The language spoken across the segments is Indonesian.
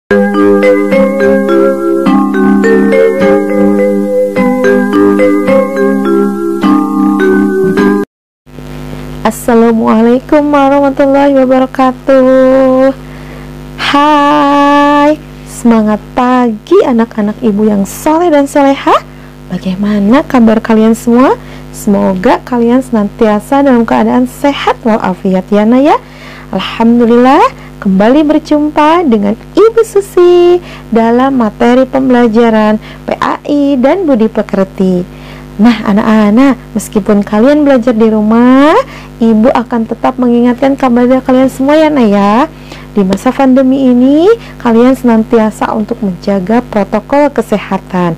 Assalamualaikum warahmatullahi wabarakatuh. Hai, semangat pagi anak-anak ibu yang soleh dan soleha. Bagaimana kabar kalian semua? Semoga kalian senantiasa dalam keadaan sehat walafiat ya Nak ya. Alhamdulillah, kembali berjumpa dengan Ibu Susi dalam materi pembelajaran PAI dan Budi Pekerti. Nah anak-anak, meskipun kalian belajar di rumah, Ibu akan tetap mengingatkan kepada kalian semua ya Nak ya. Di masa pandemi ini, kalian senantiasa untuk menjaga protokol kesehatan,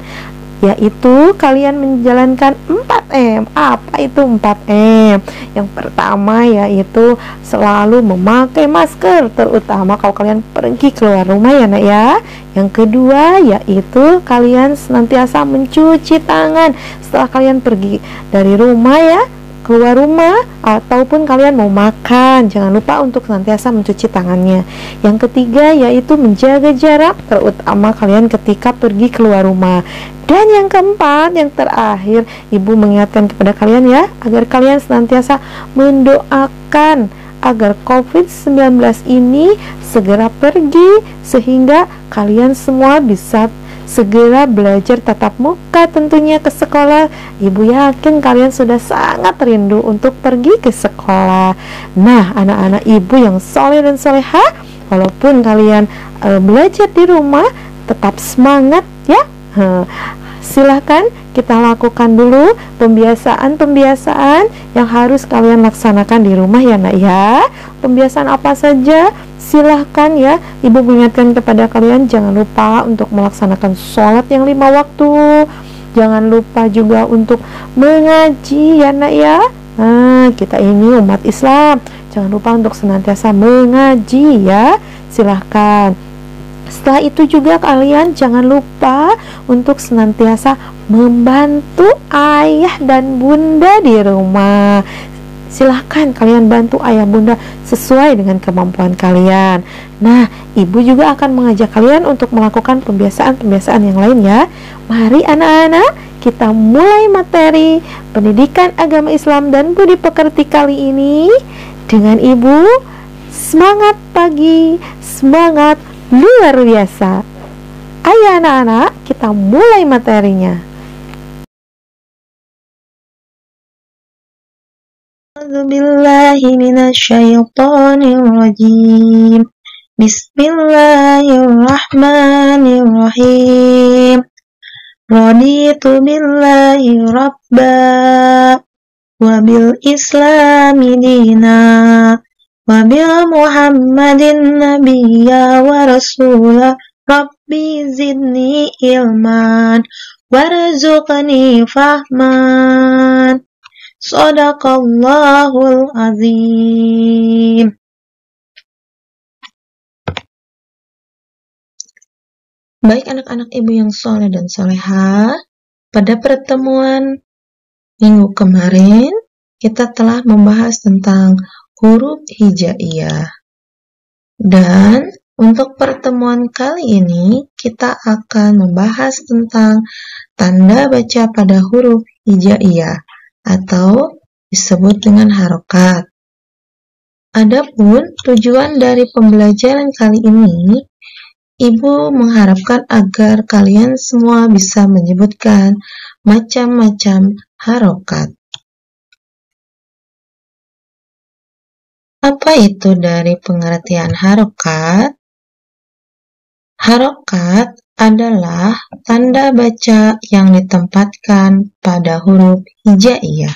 yaitu kalian menjalankan 4M. Apa itu 4M? Yang pertama yaitu selalu memakai masker, terutama kalau kalian pergi keluar rumah ya Nak ya. Yang kedua yaitu kalian senantiasa mencuci tangan setelah kalian pergi dari rumah ya, keluar rumah ataupun kalian mau makan, jangan lupa untuk senantiasa mencuci tangannya. Yang ketiga yaitu menjaga jarak, terutama kalian ketika pergi keluar rumah. Dan yang keempat, yang terakhir, Ibu mengingatkan kepada kalian ya, agar kalian senantiasa mendoakan agar COVID-19 ini segera pergi, sehingga kalian semua bisa segera belajar tatap muka tentunya ke sekolah. Ibu yakin kalian sudah sangat rindu untuk pergi ke sekolah. Nah anak-anak ibu yang soleh dan soleha, walaupun kalian belajar di rumah, tetap semangat ya. Silahkan kita lakukan dulu pembiasaan-pembiasaan yang harus kalian laksanakan di rumah ya Nak ya. Pembiasaan apa saja? Silahkan ya, Ibu mengingatkan kepada kalian, jangan lupa untuk melaksanakan sholat yang 5 waktu. Jangan lupa juga untuk mengaji ya Nak ya. Nah, kita ini umat Islam, jangan lupa untuk senantiasa mengaji ya. Silahkan. Setelah itu juga kalian jangan lupa untuk senantiasa membantu ayah dan bunda di rumah. Silahkan kalian bantu ayah bunda sesuai dengan kemampuan kalian. Nah, ibu juga akan mengajak kalian untuk melakukan pembiasaan-pembiasaan yang lain ya. Mari anak-anak, kita mulai materi pendidikan agama Islam dan budi pekerti kali ini dengan ibu. Semangat pagi, semangat luar biasa. Ayo anak-anak, kita mulai materinya. A'udzubillahi minasyaitonirrajim. Bismillahirrahmanirrahim. Raditu billahi rabba wa bil islami dina wa bil Muhammadin nabiyya wa rasulah. Rabbi zidni ilman warzuqni fahman. Shadaqallahul azim. Baik anak-anak ibu yang soleh dan soleha, pada pertemuan minggu kemarin kita telah membahas tentang huruf hijaiyah. Dan untuk pertemuan kali ini kita akan membahas tentang tanda baca pada huruf hijaiyah atau disebut dengan harokat. Adapun tujuan dari pembelajaran kali ini, Ibu mengharapkan agar kalian semua bisa menyebutkan macam-macam harokat. Apa itu dari pengertian harokat? Harokat adalah tanda baca yang ditempatkan pada huruf hijaiyah.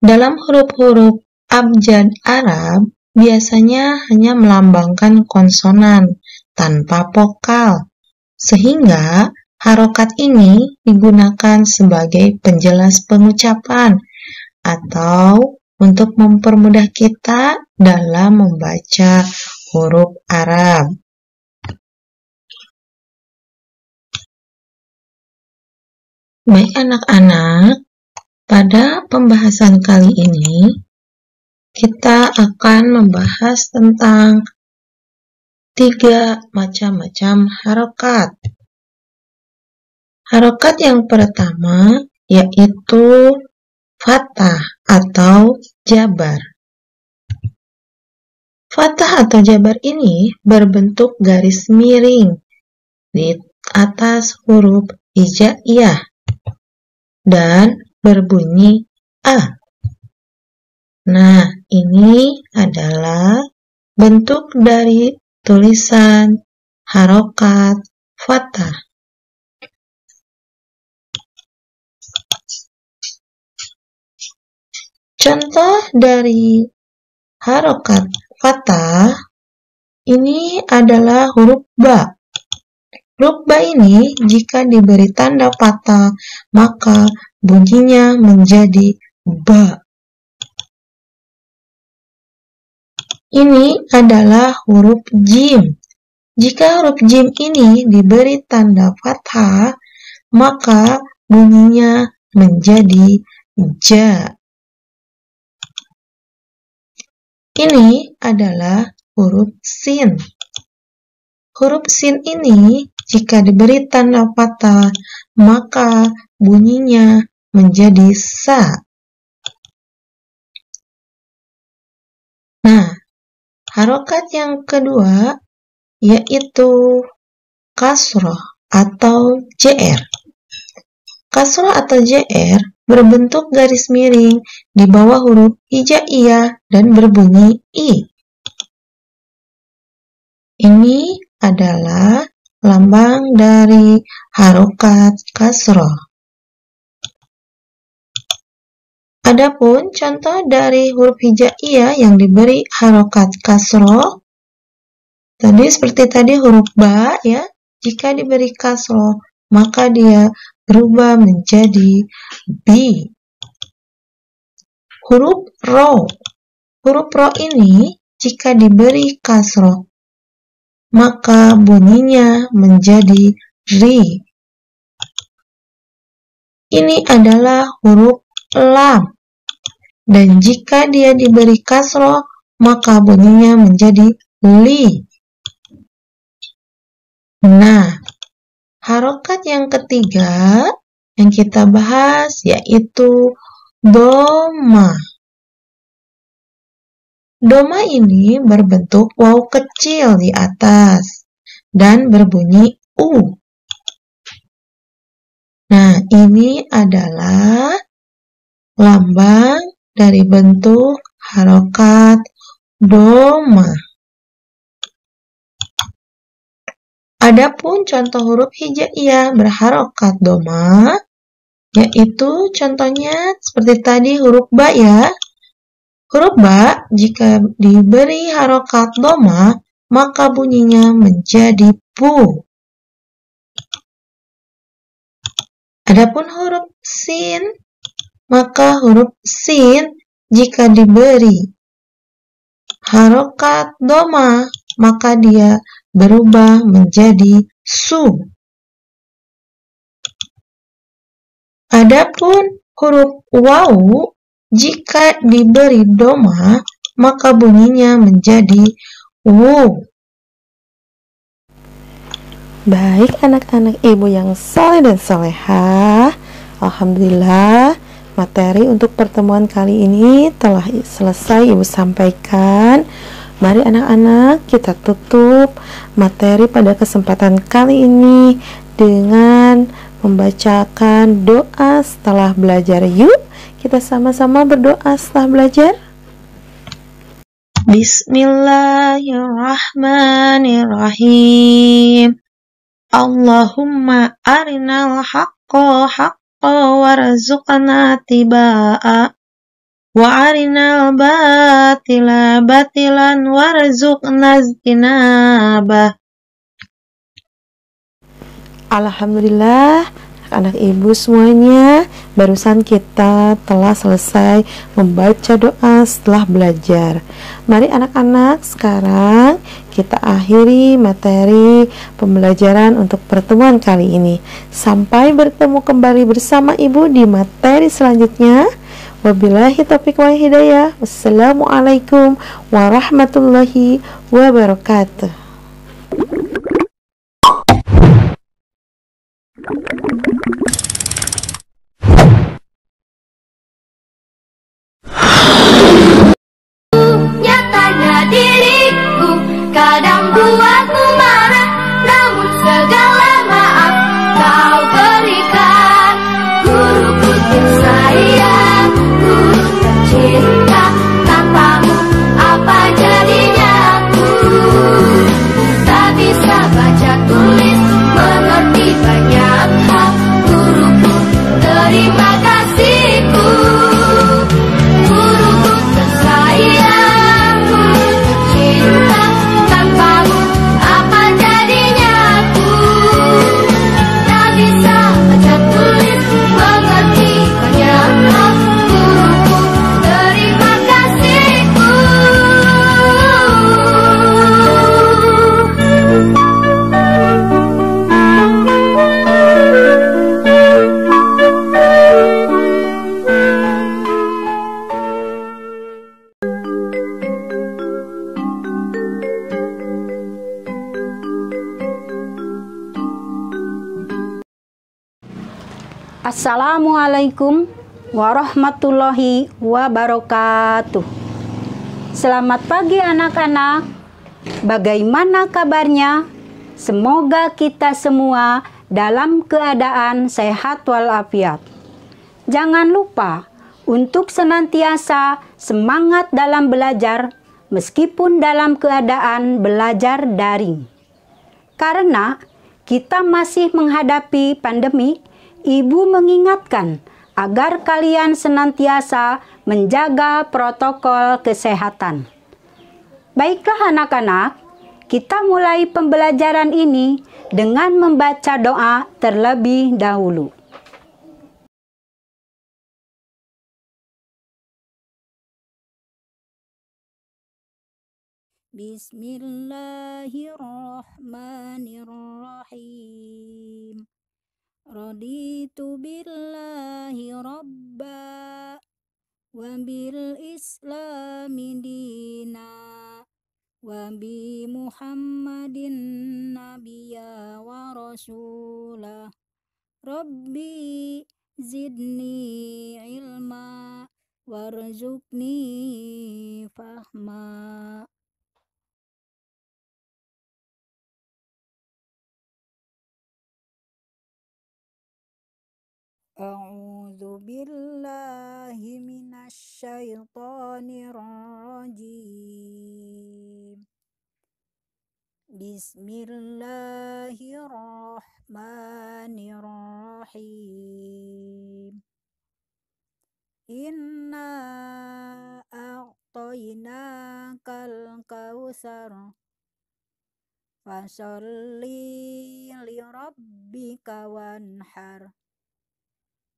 Dalam huruf-huruf abjad Arab, biasanya hanya melambangkan konsonan tanpa vokal, sehingga harokat ini digunakan sebagai penjelas pengucapan atau untuk mempermudah kita dalam membaca huruf Arab. Baik anak-anak, pada pembahasan kali ini kita akan membahas tentang 3 macam-macam harokat. Harokat yang pertama yaitu fathah atau jabar. Fathah atau jabar ini berbentuk garis miring di atas huruf hijaiyah dan berbunyi A. Nah, ini adalah bentuk dari tulisan harokat fathah. Contoh dari harokat fathah ini adalah huruf ba. Huruf ba ini jika diberi tanda fathah maka bunyinya menjadi ba. Ini adalah huruf jim. Jika huruf jim ini diberi tanda fathah maka bunyinya menjadi ja. Ini adalah huruf sin. Huruf sin ini jika diberi tanda fathah maka bunyinya menjadi sa. Nah, harokat yang kedua yaitu kasroh atau JR. Kasroh atau JR berbentuk garis miring di bawah huruf hijaiyah dan berbunyi I. Ini adalah lambang dari harokat kasroh. Adapun contoh dari huruf hijaiyah yang diberi harokat kasroh, tadi seperti tadi huruf ba ya, jika diberi kasroh maka dia berubah menjadi bi. Huruf ro. Huruf ro ini jika diberi kasroh maka bunyinya menjadi ri. Ini adalah huruf lam. Dan jika dia diberi kasroh maka bunyinya menjadi li. Nah, harokat yang ketiga yang kita bahas yaitu doma. Doma ini berbentuk waw kecil di atas dan berbunyi u. Nah, ini adalah lambang dari bentuk harokat doma. Adapun contoh huruf hijaiyah berharokat doma, yaitu contohnya seperti tadi huruf ba ya. Huruf ba jika diberi harokat doma, maka bunyinya menjadi pu. Adapun huruf sin, maka huruf sin jika diberi harokat doma, maka dia berubah menjadi su. Adapun huruf waw jika diberi doma maka bunyinya menjadi wu. Baik anak-anak ibu yang soleh dan solehah, alhamdulillah materi untuk pertemuan kali ini telah selesai ibu sampaikan. Mari anak-anak kita tutup materi pada kesempatan kali ini dengan membacakan doa setelah belajar. Yuk kita sama-sama berdoa setelah belajar. Bismillahirrahmanirrahim. Allahumma arinal haqqa haqqa warzuqna tiba'a wa arinal batila batilan warzuqna ijtinabah. Alhamdulillah anak ibu semuanya, barusan kita telah selesai membaca doa setelah belajar. Mari anak-anak sekarang kita akhiri materi pembelajaran untuk pertemuan kali ini. Sampai bertemu kembali bersama ibu di materi selanjutnya. Wabillahi taufiq wal hidayah. Wassalamualaikum warahmatullahi wabarakatuh. kadang buatmu marah, namun segala maaf kau berikan. Guruku tersayang, guru tercinta, tanpamu apa jadinya aku? Tak bisa baca tulis, mengerti banyak hal. Guruku, terima kasihku. Guruku tersayang, guru tercinta, tanpamu apa jadinya aku? Tak bisa baca tulis, mengerti banyak hal. Guruku, terima kasihku. Assalamualaikum warahmatullahi wabarakatuh. Selamat pagi anak-anak. Bagaimana kabarnya? Semoga kita semua dalam keadaan sehat walafiat. Jangan lupa untuk senantiasa semangat dalam belajar meskipun dalam keadaan belajar daring. Karena kita masih menghadapi pandemi, Ibu mengingatkan agar kalian senantiasa menjaga protokol kesehatan. Baiklah anak-anak, kita mulai pembelajaran ini dengan membaca doa terlebih dahulu. Bismillahirrahmanirrahim. Raditu billahi rabba wa bil islami dina wa bi muhammadin nabiyya wa rasulah. Rabbi zidni ilma warzuqni fahma. A'udzu billahi minasyaitonir rajim. Bismillahirrahmanirrahim. Inna a'tainakal kautsar fasholli lirabbika wanhar.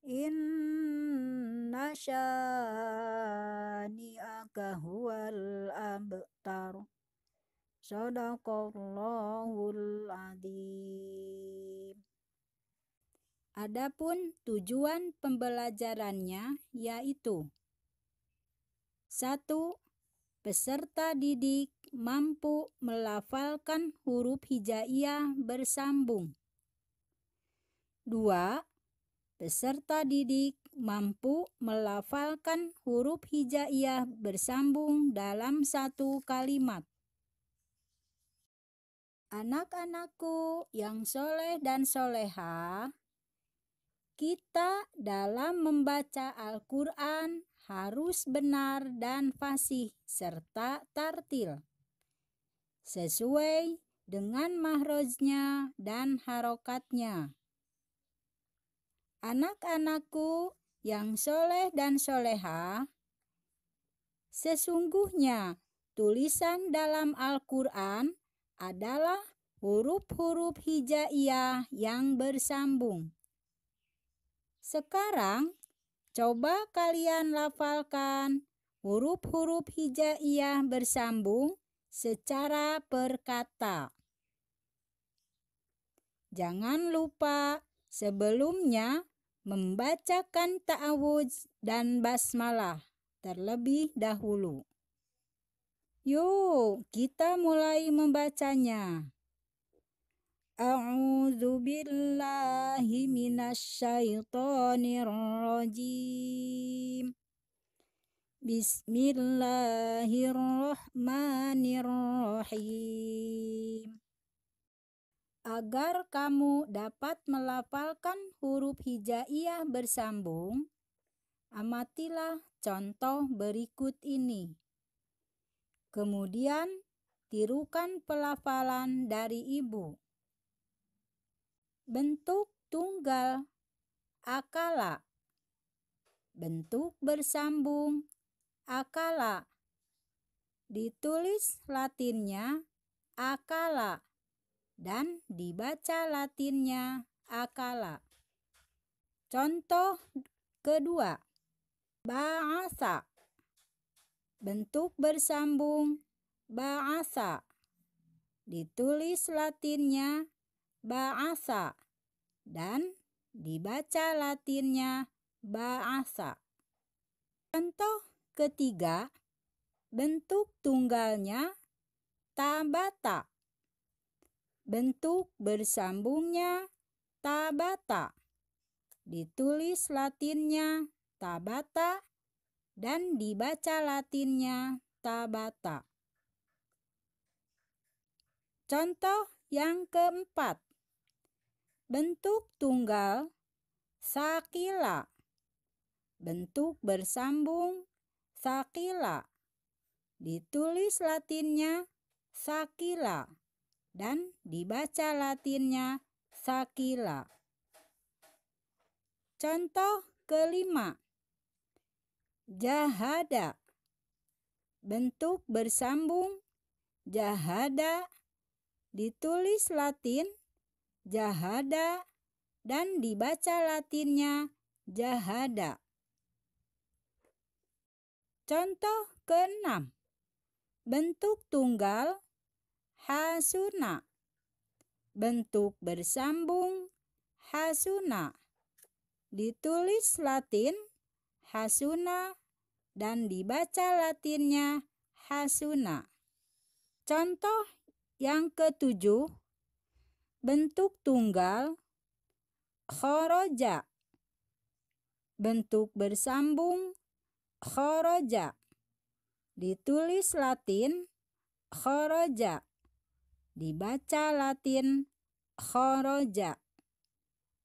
Inna syani'aka huwal abtar. Shadaqallahul adzim. Adapun tujuan pembelajarannya yaitu 1. Peserta didik mampu melafalkan huruf hijaiyah bersambung. 2. Peserta didik mampu melafalkan huruf hijaiyah bersambung dalam satu kalimat. Anak-anakku yang soleh dan soleha, kita dalam membaca Al-Quran harus benar dan fasih serta tartil, sesuai dengan mahrojnya dan harokatnya. Anak-anakku yang soleh dan soleha, sesungguhnya tulisan dalam Al-Quran adalah huruf-huruf hijaiyah yang bersambung. Sekarang, coba kalian lafalkan huruf-huruf hijaiyah bersambung secara per kata. Jangan lupa sebelumnya membacakan ta'awudz dan basmalah terlebih dahulu. Yuk, kita mulai membacanya. A'udzu billahi minasyaitonir rajim. Bismillahirrahmanirrahim. Agar kamu dapat melafalkan huruf hijaiyah bersambung, amatilah contoh berikut ini. Kemudian tirukan pelafalan dari ibu. Bentuk tunggal akala. Bentuk bersambung akala. Ditulis Latinnya akala dan dibaca Latinnya akala. Contoh kedua, ba'asa. Bentuk bersambung ba'asa. Ditulis Latinnya ba'asa dan dibaca Latinnya ba'asa. Contoh ketiga, bentuk tunggalnya tabata. Bentuk bersambungnya tabata. Ditulis Latinnya tabata dan dibaca Latinnya tabata. Contoh yang keempat, bentuk tunggal sakila. Bentuk bersambung sakila. Ditulis Latinnya sakila dan dibaca Latinnya sakila. Contoh kelima, jahada. Bentuk bersambung jahada. Ditulis Latin jahada dan dibaca Latinnya jahada. Contoh keenam, bentuk tunggal hasuna. Bentuk bersambung hasuna. Ditulis Latin hasuna dan dibaca Latinnya hasuna. Contoh yang ketujuh, bentuk tunggal khoroja. Bentuk bersambung khoroja. Ditulis Latin khoroja. Dibaca Latin khoroja.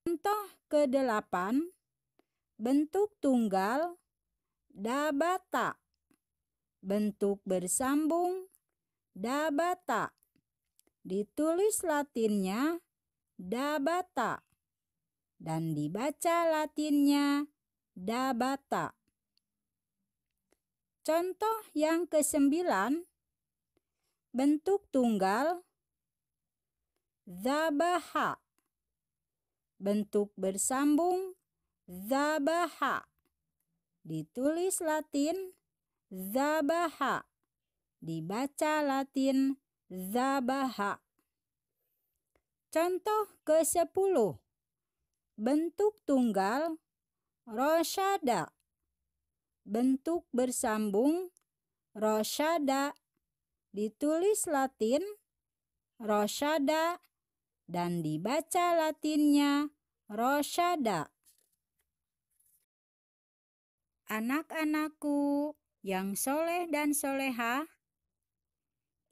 Contoh ke-8, bentuk tunggal dabata. Bentuk bersambung dabata. Ditulis Latinnya dabata dan dibaca Latinnya dabata. Contoh yang ke-9, bentuk tunggal zabaha. Bentuk bersambung zabaha. Ditulis Latin zabaha. Dibaca Latin zabaha. Contoh ke-10, bentuk tunggal rosyada. Bentuk bersambung rosyada. Ditulis Latin rosyada dan dibaca Latinnya rosyada. Anak-anakku yang soleh dan solehah,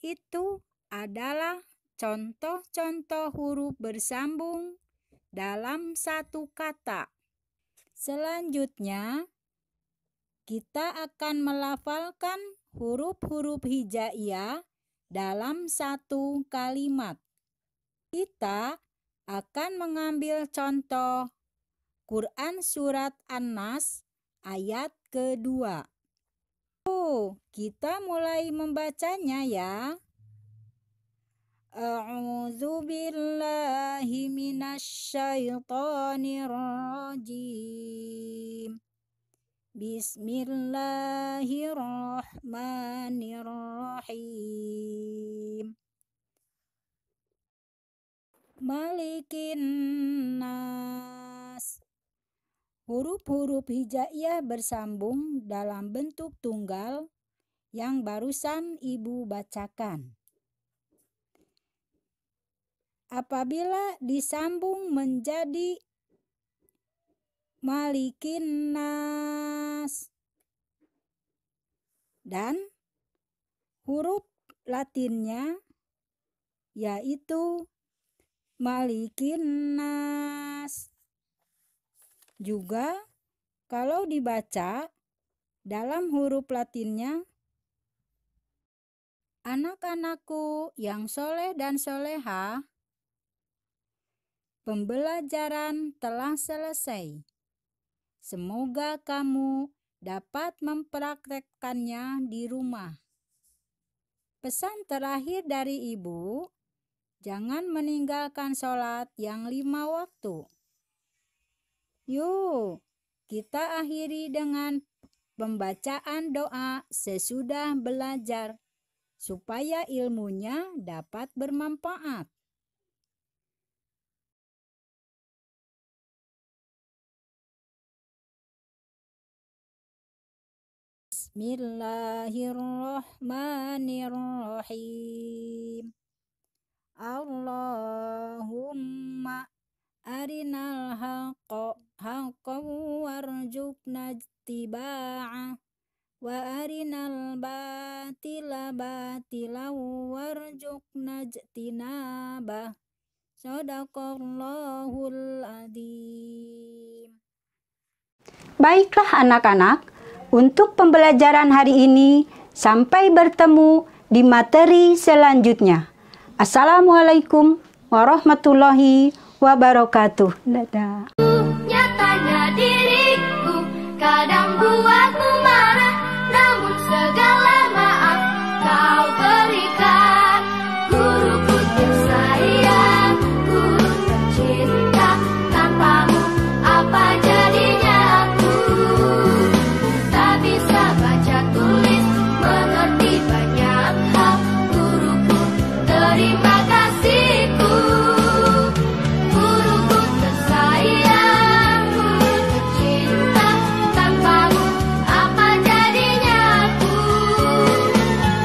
itu adalah contoh-contoh huruf bersambung dalam satu kata. Selanjutnya, kita akan melafalkan huruf-huruf hijaiyah dalam satu kalimat. Kita akan mengambil contoh Quran Surat An-Nas ayat kedua. Kita mulai membacanya ya. A'udzu billahi minasyaitonir rajim. Bismillahirrahmanirrahim. Malikin nas. Huruf-huruf hijaiyah bersambung dalam bentuk tunggal yang barusan ibu bacakan. Apabila disambung menjadi malikin nas, dan huruf Latinnya yaitu Malikin Nas. Juga kalau dibaca dalam huruf Latinnya, anak-anakku yang soleh dan soleha, pembelajaran telah selesai. Semoga kamu dapat mempraktekkannya di rumah. Pesan terakhir dari Ibu, jangan meninggalkan sholat yang 5 waktu. Yuk, kita akhiri dengan pembacaan doa sesudah belajar, supaya ilmunya dapat bermanfaat. Bismillahirrahmanirrahim. Allahumma arinal haqqa warzuqna ittiba'ah wa arinal batila warzuqna ijtinabah. Shadaqallahul adzim. Baiklah anak-anak, untuk pembelajaran hari ini, sampai bertemu di materi selanjutnya. Assalamualaikum warahmatullahi wabarakatuh. Dadah. Nyatanya diriku kadang buatmu marah, namun segala maaf kau berikan. Guruku tersayang, guru tercinta, tanpamu apa jadinya aku? Tak bisa baca tulis, mengerti banyak hal. Guruku, terima kasihku. Guruku tersayang, guru tercinta, tanpamu apa jadinya aku?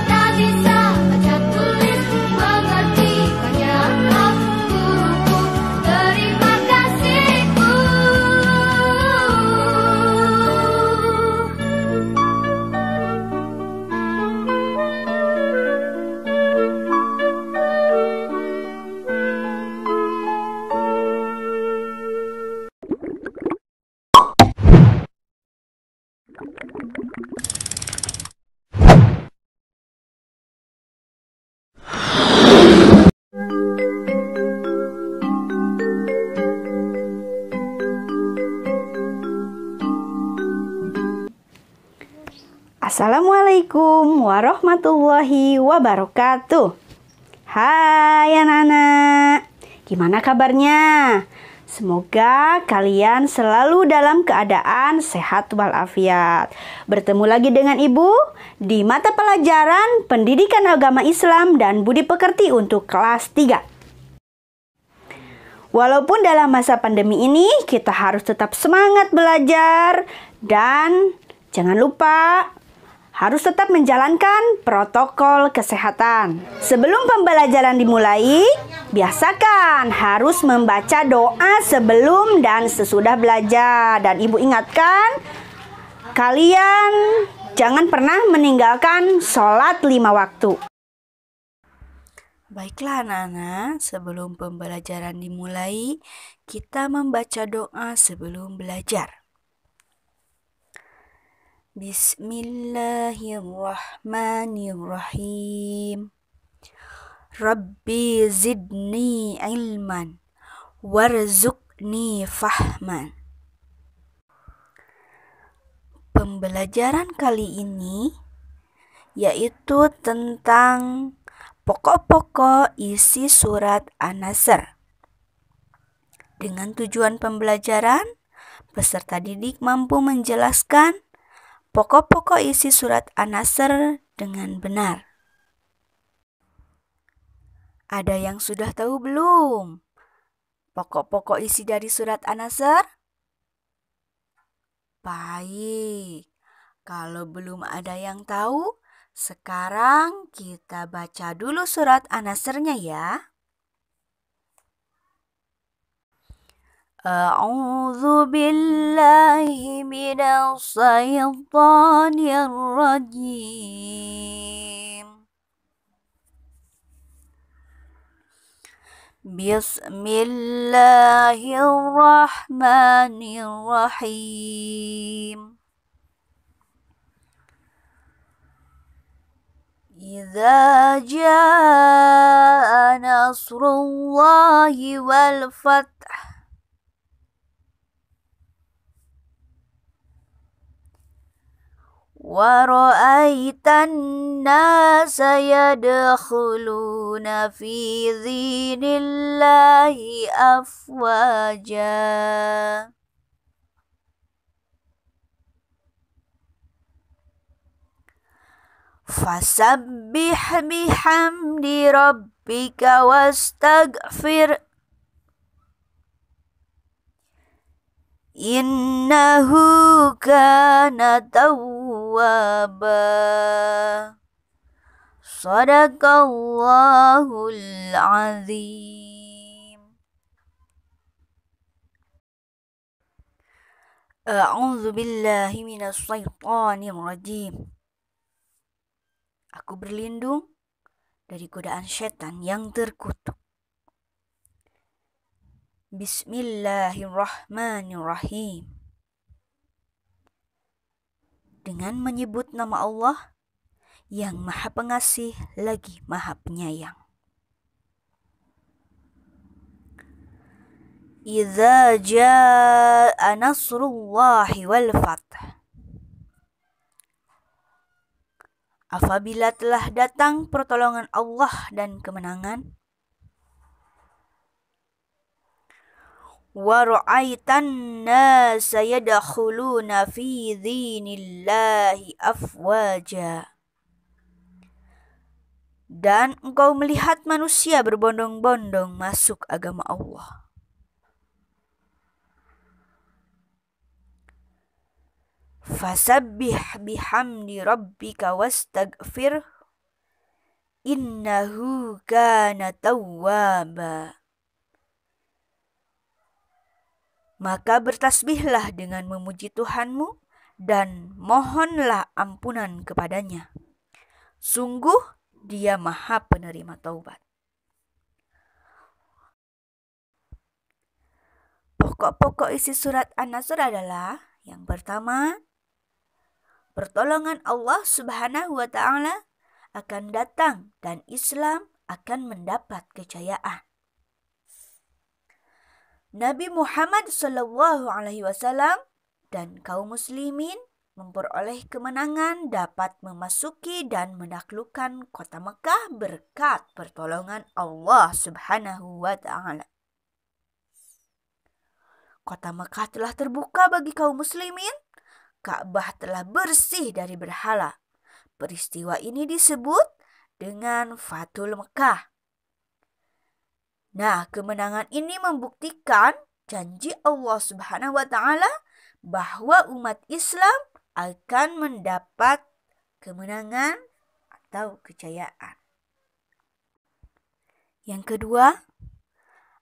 Tak bisa baca tulis, mengerti banyak hal. Guruku, terima kasihku. Assalamualaikum warahmatullahi wabarakatuh. Hai anak-anak, gimana kabarnya? Semoga kalian selalu dalam keadaan sehat walafiat. Bertemu lagi dengan Ibu di mata pelajaran Pendidikan Agama Islam dan Budi Pekerti untuk kelas 3. Walaupun dalam masa pandemi ini kita harus tetap semangat belajar dan jangan lupa harus tetap menjalankan protokol kesehatan. Sebelum pembelajaran dimulai, biasakan harus membaca doa sebelum dan sesudah belajar. Dan Ibu ingatkan, kalian jangan pernah meninggalkan sholat 5 waktu. Baiklah anak-anak, sebelum pembelajaran dimulai, kita membaca doa sebelum belajar. Bismillahirrahmanirrahim. Rabbi zidni ilman warzuqni fahman. Pembelajaran kali ini yaitu tentang pokok-pokok isi surat An-Nasr. Dengan tujuan pembelajaran, peserta didik mampu menjelaskan pokok-pokok isi surat An-Nasr dengan benar. Ada yang sudah tahu belum pokok-pokok isi dari surat An-Nasr? Baik, kalau belum ada yang tahu, sekarang kita baca dulu surat An-Nasr-nya ya. أعوذ بالله من الشيطان الرجيم بسم الله الرحمن الرحيم إذا جاء نصر الله والفتح ورأيت الناس يدخلون في دين الله أفواجا فسبح بحمد ربك واستغفر إنه كان توابا صدق الله العظيم أعوذ بالله من الشيطان الرجيم. Aku berlindung dari godaan setan yang terkutuk. Bismillahirrahmanirrahim. Dengan menyebut nama Allah yang Maha Pengasih lagi Maha Penyayang. Idza jaa nasrullahi wal fath. Apabila telah datang pertolongan Allah dan kemenangan. Wa ra'aitan nasa yadkhuluna fi dinillahi afwaja. Dan engkau melihat manusia berbondong-bondong masuk agama Allah. Fasabbih bihamdi rabbika wastaghfir innahu kana tawwaba. Maka bertasbihlah dengan memuji Tuhanmu dan mohonlah ampunan kepadanya. Sungguh Dia Maha Penerima Taubat. Pokok-pokok isi surat An-Nasr adalah yang pertama, pertolongan Allah Subhanahu wa Ta'ala akan datang dan Islam akan mendapat kejayaan. Nabi Muhammad SAW dan kaum muslimin memperoleh kemenangan dapat memasuki dan menaklukkan kota Mekah berkat pertolongan Allah Subhanahu wa Ta'ala. Kota Mekah telah terbuka bagi kaum muslimin. Ka'bah telah bersih dari berhala. Peristiwa ini disebut dengan Fathul Mekah. Nah, kemenangan ini membuktikan janji Allah Subhanahu wa Ta'ala bahwa umat Islam akan mendapat kemenangan atau kejayaan. Yang kedua,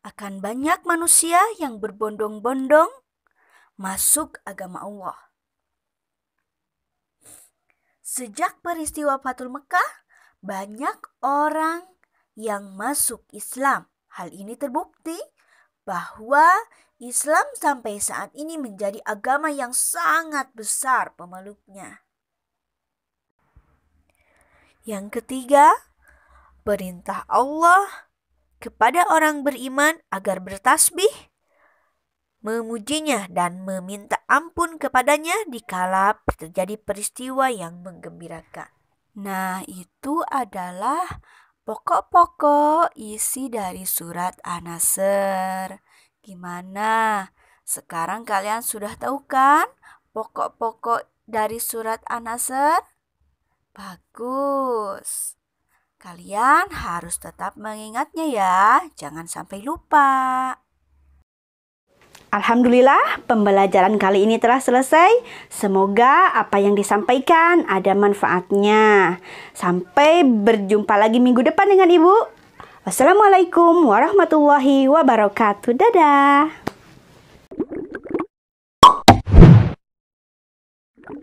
akan banyak manusia yang berbondong-bondong masuk agama Allah. Sejak peristiwa Fathul Mekah, banyak orang yang masuk Islam. Hal ini terbukti bahwa Islam sampai saat ini menjadi agama yang sangat besar pemeluknya. Yang ketiga, perintah Allah kepada orang beriman agar bertasbih, memujinya dan meminta ampun kepadanya dikala terjadi peristiwa yang menggembirakan. Nah, itu adalah pokok-pokok isi dari surat An-Nasr. Gimana? Sekarang kalian sudah tahu kan pokok-pokok dari surat An-Nasr? Bagus. Kalian harus tetap mengingatnya ya, jangan sampai lupa. Alhamdulillah, pembelajaran kali ini telah selesai. Semoga apa yang disampaikan ada manfaatnya. Sampai berjumpa lagi minggu depan dengan Ibu. Wassalamualaikum warahmatullahi wabarakatuh. Dadah. Nyatanya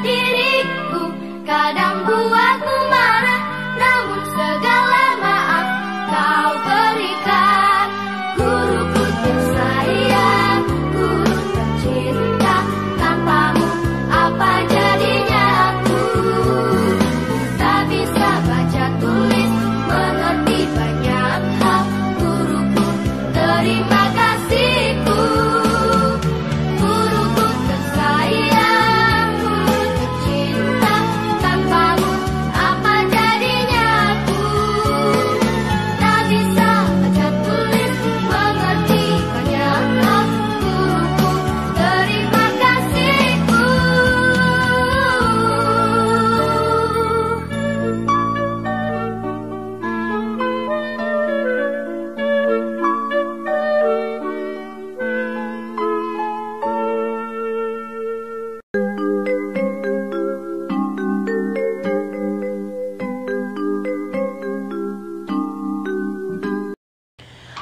diriku kadang buatmu marah, namun segala maaf kau berikan. Guruku tersayang, guru tercinta, tanpamu apa jadinya aku? Tak bisa baca tulis, mengerti banyak hal. Guruku, terima kasihku. Guruku tersayang, guru tercinta, tanpamu apa jadinya aku? Tak bisa baca tulis, mengerti banyak hal. Guruku, terima kasihku.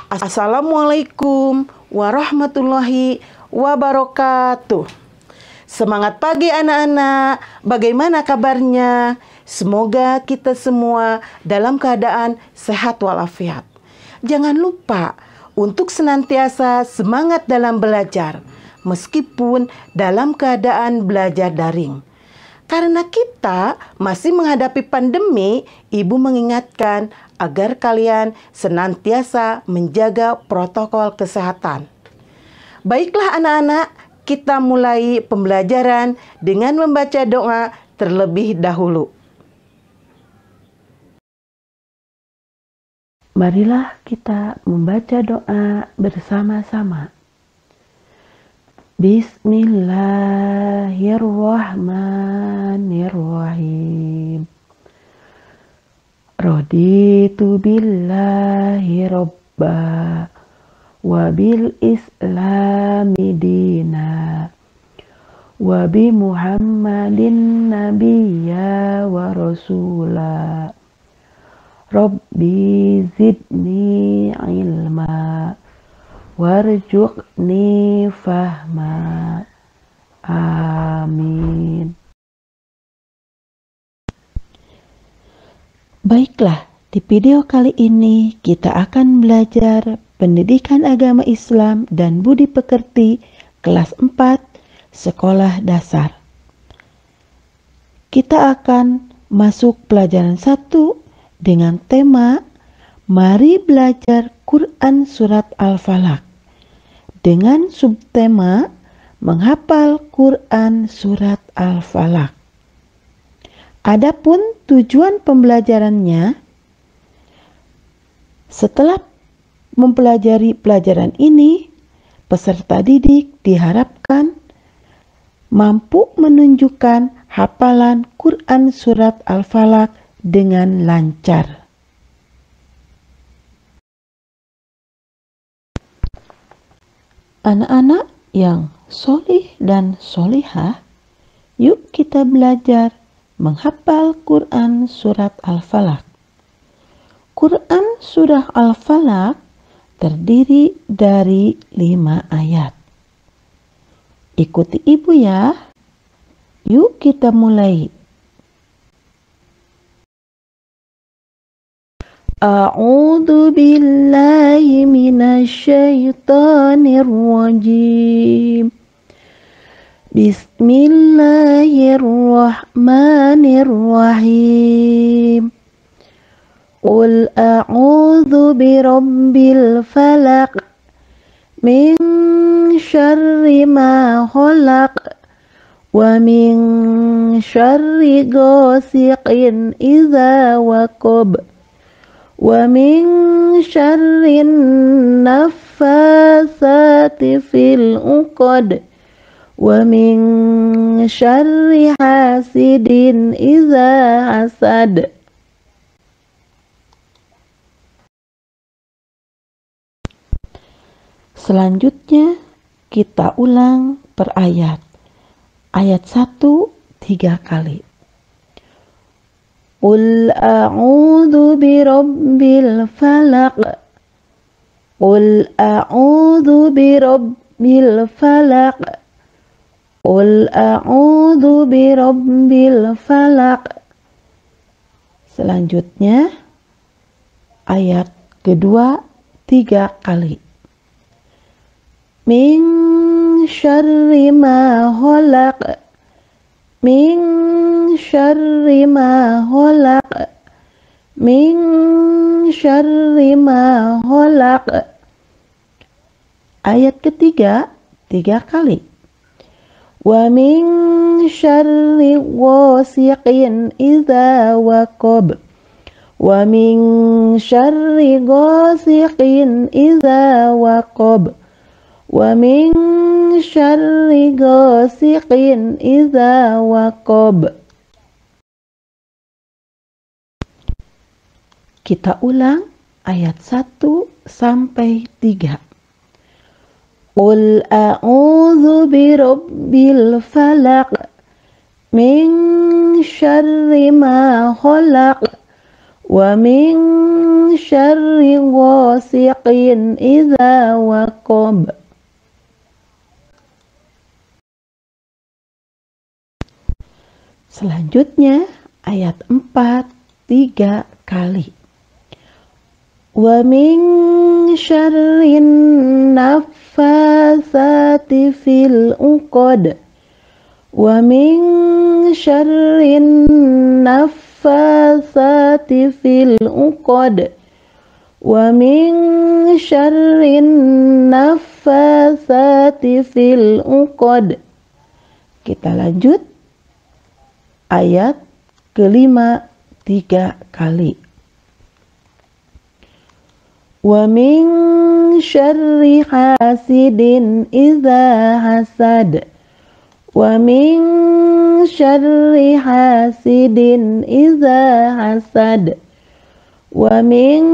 Assalamualaikum warahmatullahi wabarakatuh. Semangat pagi anak-anak, bagaimana kabarnya? Semoga kita semua dalam keadaan sehat walafiat. Jangan lupa untuk senantiasa semangat dalam belajar, meskipun dalam keadaan belajar daring. Karena kita masih menghadapi pandemi, Ibu mengingatkan agar kalian senantiasa menjaga protokol kesehatan. Baiklah anak-anak, kita mulai pembelajaran dengan membaca doa terlebih dahulu. Marilah kita membaca doa bersama-sama. Bismillahirrahmanirrahim. Raditu billahi robba wa bil islami dina wa bi muhammadin nabiyya wa rasula. Rabbi zidni ilma warzuqni fahma. Amin. Baiklah, di video kali ini kita akan belajar pendidikan agama Islam dan budi pekerti kelas 4 sekolah dasar. Kita akan masuk pelajaran 1 dengan tema Mari belajar Quran Surat Al-Falaq dengan subtema menghafal Quran Surat Al-Falaq. Adapun tujuan pembelajarannya, setelah mempelajari pelajaran ini, peserta didik diharapkan mampu menunjukkan hafalan Quran Surat Al-Falaq dengan lancar. Anak-anak yang solih dan solihah, yuk kita belajar menghafal Quran Surat Al-Falaq. Quran Surah Al-Falaq terdiri dari 5 ayat. Ikuti ibu ya. Yuk kita mulai. A'udzu billahi minasyaitonir rajim. Bismillahirrahmanirrahim. Qul a'udzu birabbil falaq min syarri ma khalaq wa min syarri ghasiqin idza waqab wa min syarri naffasati fil uqad wa min syarri hasidin idza hasad. Selanjutnya kita ulang per ayat. Ayat 1 3 kali. Qul a'udzu birabbil falaq Qul a'udzu birabbil falaq. Qul a'udzu birabbil falaq. Selanjutnya ayat kedua 3 kali. Min syarri ma khalaq. Min syarri ma khalaq. Min syarri ma khalaq. Ayat ketiga 3 kali. Wa min syarri ghasiqin idza waqab. Wa min syarri ghasiqin idza waqab. Wa min syarri ghasiqin idza waqab. Kita ulang ayat 1 sampai 3. Qul a'udzu birabbil falaq min syarri ma khalaq wa min syarri ghasiqin idza waqab. Selanjutnya ayat 4 3 kali. Wa min syarrin naffasati fil uqad. Wa min syarrin naffasati fil uqad. Wa min syarrin naffasati fil uqad. Kita lanjut ayat kelima 3 kali. Wa min syarri hasidin idza hasad. Wa min syarri hasidin idza hasad. Wa min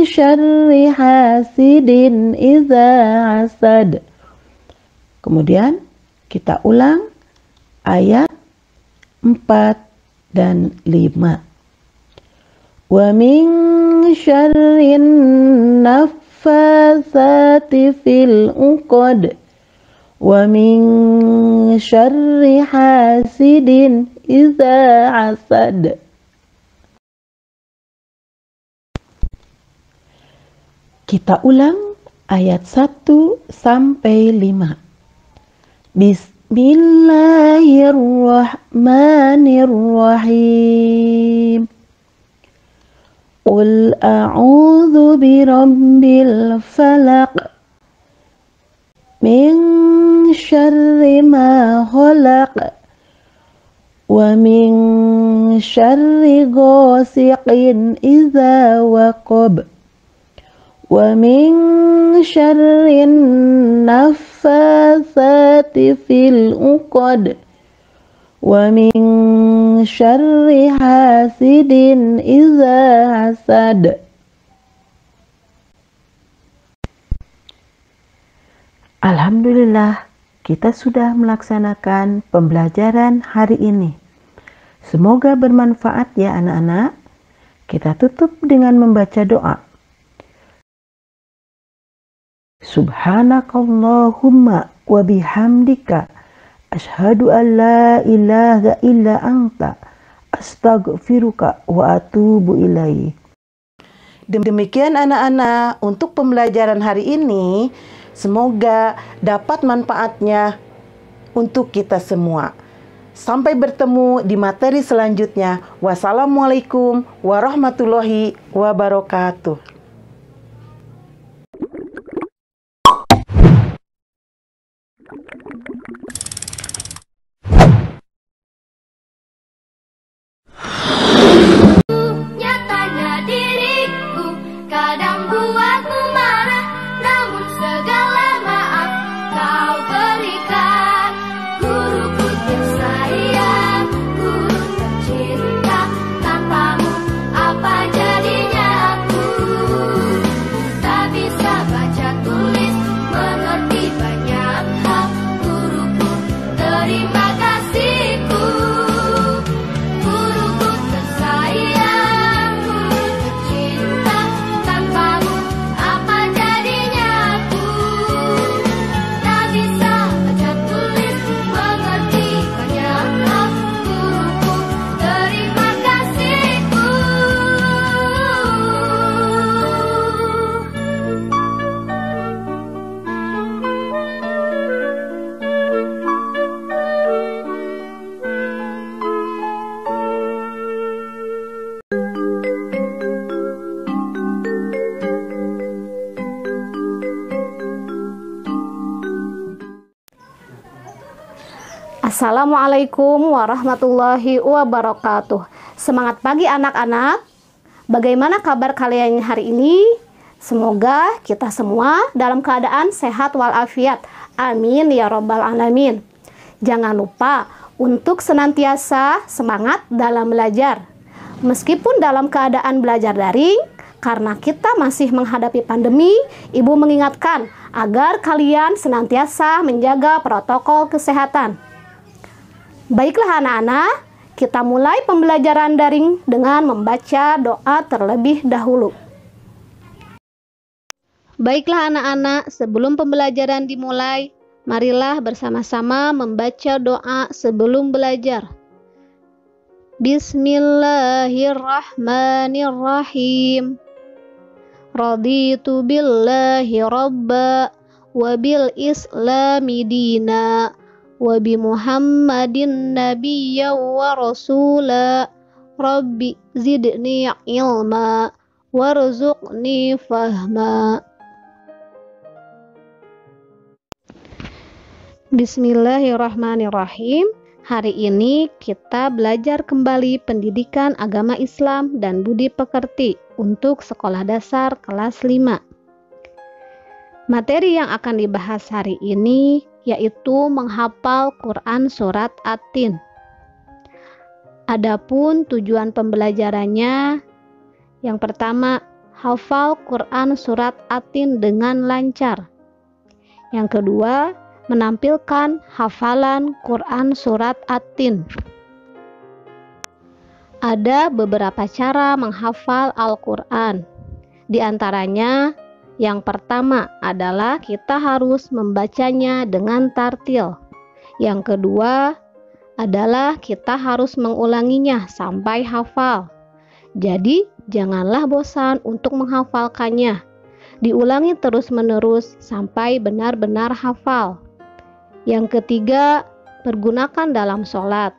syarri hasidin idza hasad. Kemudian kita ulang ayat 4 dan 5. Wa min syarrin naffasati fil uqad. Wa min syarri hasidin idza hasad. Kita ulang ayat 1 sampai 5. Bismillahirrahmanirrahim. Qul a'udzu birabbil falaq min syarri ma khalaq wa min syarri ghasiqin idza waqab wa min syarrin naffasati fil uqad wa min syarri hasidin idza hasad. Alhamdulillah, kita sudah melaksanakan pembelajaran hari ini. Semoga bermanfaat ya anak-anak. Kita tutup dengan membaca doa. Subhanakallahumma wa bihamdika asyhadu an la ilaha illa anta astaghfiruka wa atubu ilaih. Demikian anak-anak untuk pembelajaran hari ini. Semoga dapat manfaatnya untuk kita semua. Sampai bertemu di materi selanjutnya. Wassalamualaikum warahmatullahi wabarakatuh. Nyatanya diriku kadang buatmu marah, namun segala maaf kau berikan. Guruku tersayang, guru tercinta, tanpamu apa jadinya aku? Assalamualaikum warahmatullahi wabarakatuh. Semangat pagi anak-anak. Bagaimana kabar kalian hari ini? Semoga kita semua dalam keadaan sehat walafiat. Amin ya robbal alamin. Jangan lupa untuk senantiasa semangat dalam belajar. Meskipun dalam keadaan belajar daring, karena kita masih menghadapi pandemi, Ibu mengingatkan agar kalian senantiasa menjaga protokol kesehatan. Baiklah anak-anak, kita mulai pembelajaran daring dengan membaca doa terlebih dahulu. Baiklah anak-anak, sebelum pembelajaran dimulai, marilah bersama-sama membaca doa sebelum belajar. Bismillahirrahmanirrahim. Raditu billahi rabba wa bil islami dina wa bi Muhammadin nabiyya wa rasula. Rabbi zidni ilma warzuqni fahma. Bismillahirrahmanirrahim. Hari ini kita belajar kembali pendidikan agama Islam dan budi pekerti untuk sekolah dasar kelas 5. Materi yang akan dibahas hari ini yaitu menghafal Quran surat At-Tin. Adapun tujuan pembelajarannya, yang pertama, hafal Quran surat At-Tin dengan lancar. Yang kedua, menampilkan hafalan Quran surat At-Tin. Ada beberapa cara menghafal Al-Quran. Di antaranya, yang pertama adalah kita harus membacanya dengan tartil. Yang kedua adalah kita harus mengulanginya sampai hafal. Jadi, janganlah bosan untuk menghafalkannya. Diulangi terus-menerus sampai benar-benar hafal. Yang ketiga, pergunakan dalam sholat.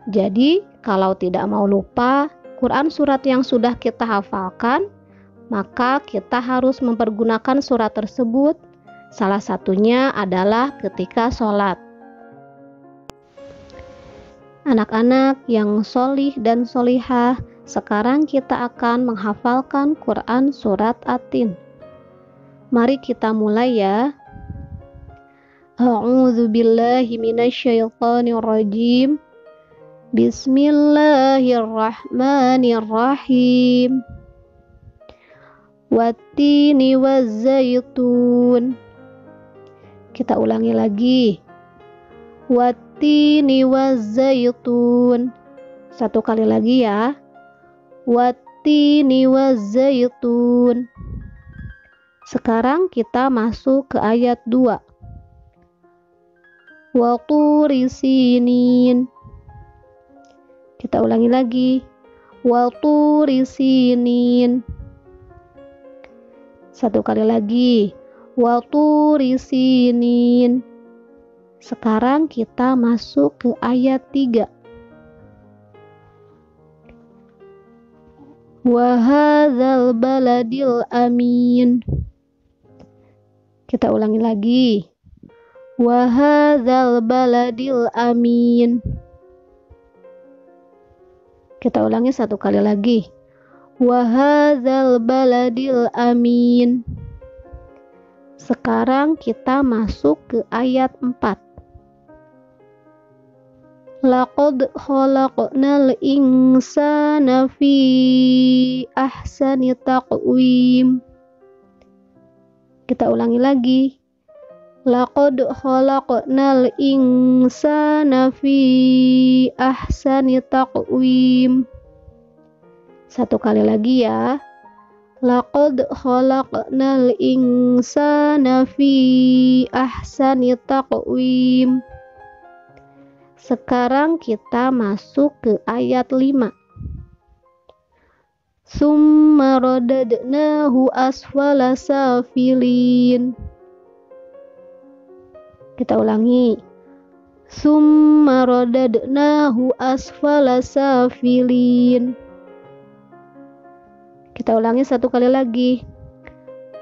Jadi, kalau tidak mau lupa Quran surat yang sudah kita hafalkan, maka kita harus mempergunakan surat tersebut. Salah satunya adalah ketika sholat. Anak-anak yang solih dan solihah, sekarang kita akan menghafalkan Quran surat At-Tin. Mari kita mulai ya. A'udzu billahi minasyaitonir rajim. Bismillahirrahmanirrahim. Wattini wazzaitun. Kita ulangi lagi. Wattini wazzaitun. Satu kali lagi ya. Wattini wazzaitun. Sekarang kita masuk ke ayat 2. Wa turi sinin. Kita ulangi lagi. Wa turi sinin. Satu kali lagi. Wa turi sinin. Sekarang kita masuk ke ayat 3. Wa hadzal baladil amin. Kita ulangi lagi. Wa hadzal baladil amin. Kita ulangi satu kali lagi. Wa hadzal baladil amin. Sekarang kita masuk ke ayat 4. Laqad khalaqnal insana fi ahsani taqwim. Kita ulangi lagi. Laqad khalaqnal insana fi ahsani taqwim. Satu kali lagi ya. Laqad khalaqnal insana fi ahsani taqwim. Sekarang kita masuk ke ayat 5. Summa radadnahu asfala safilin. Kita ulangi. Summa radadnahu asfala safilin. Kita ulangi satu kali lagi.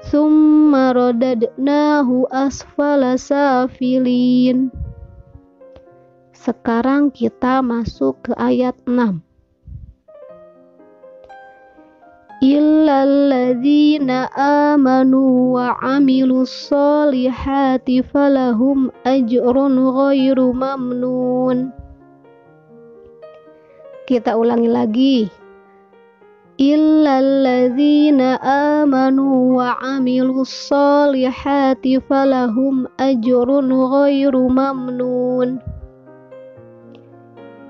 Summa radadnahu asfala safilin. Sekarang kita masuk ke ayat 6. Illalladzina amanu wa amilus solihati falahum ajrun ghairu mamnun. Kita ulangi lagi. Illalladzina amanu wa amilus solihati falahum ajrun ghairu mamnun.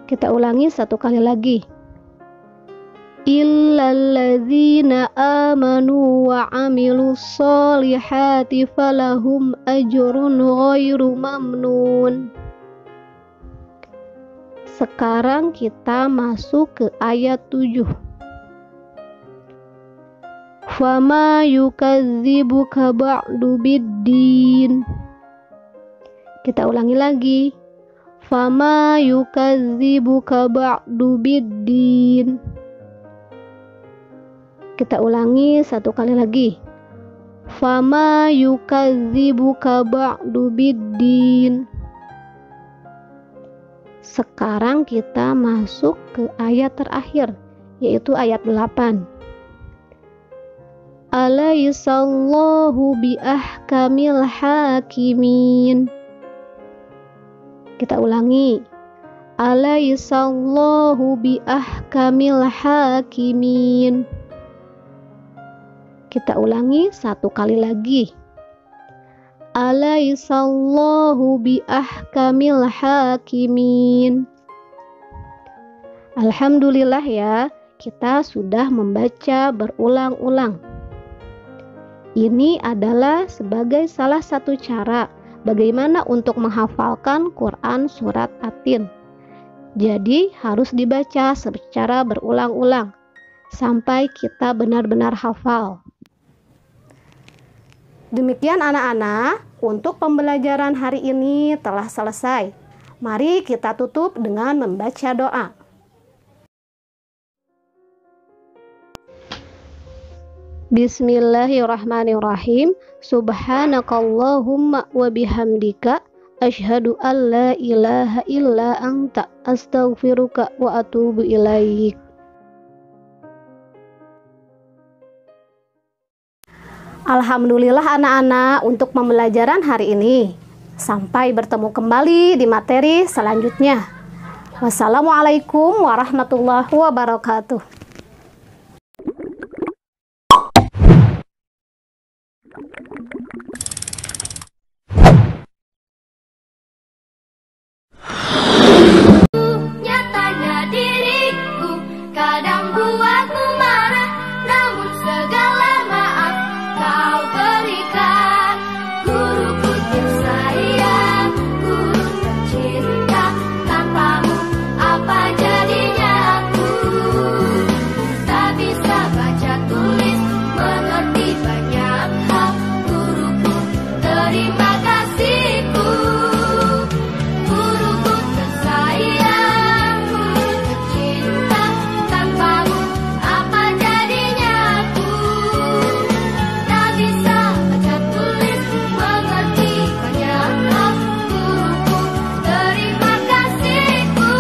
Kita ulangi satu kali lagi. Illalladzina amanu wa amilus solihati falahum ajrun ghairu mamnun. Sekarang kita masuk ke ayat 7. Fama yukadzibuka ba'du biddin. Kita ulangi lagi. Fama yukadzibuka ba'du biddin. Kita ulangi satu kali lagi. Fama yukadzibuka ba'du biddin. Sekarang kita masuk ke ayat terakhir, yaitu ayat 8. Alaysallahu biahkamil hakimin. Kita ulangi. Alaysallahu biahkamil hakimin. Kita ulangi satu kali lagi. Alaysallahu biahkamil hakimin. Alhamdulillah ya, kita sudah membaca berulang-ulang. Ini adalah sebagai salah satu cara bagaimana untuk menghafalkan Quran surat At-Tin. Jadi harus dibaca secara berulang-ulang sampai kita benar-benar hafal. Demikian anak-anak, untuk pembelajaran hari ini telah selesai. Mari kita tutup dengan membaca doa. Bismillahirrahmanirrahim. Subhanakallahumma wa bihamdika asyhadu an la ilaha illa anta astaghfiruka wa atubu ilaik. Alhamdulillah anak-anak untuk pembelajaran hari ini. Sampai bertemu kembali di materi selanjutnya. Wassalamualaikum warahmatullahi wabarakatuh. Nyatanya diriku kadang buatmu marah, namun segala maaf kau berikan. Guruku tersayang, guru tercinta, tanpamu apa jadinya aku? Tak bisa baca tulis, mengerti banyak hal. Guruku, terima kasihku. Guruku tersayang, guru tercinta, tanpamu apa jadinya aku? Tak bisa baca tulis, mengerti banyak hal. Guruku, terima kasihku.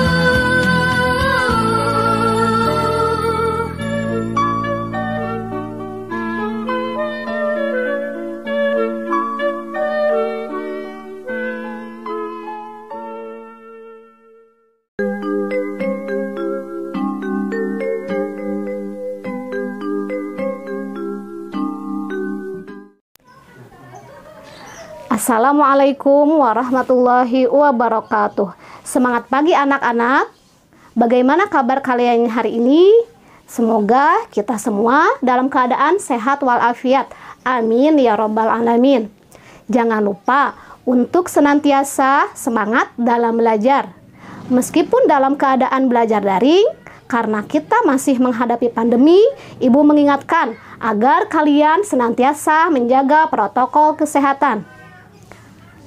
Assalamualaikum warahmatullahi wabarakatuh. Semangat pagi anak-anak. Bagaimana kabar kalian hari ini? Semoga kita semua dalam keadaan sehat walafiat. Amin ya rabbal alamin. Jangan lupa untuk senantiasa semangat dalam belajar. Meskipun dalam keadaan belajar daring, karena kita masih menghadapi pandemi, Ibu mengingatkan agar kalian senantiasa menjaga protokol kesehatan.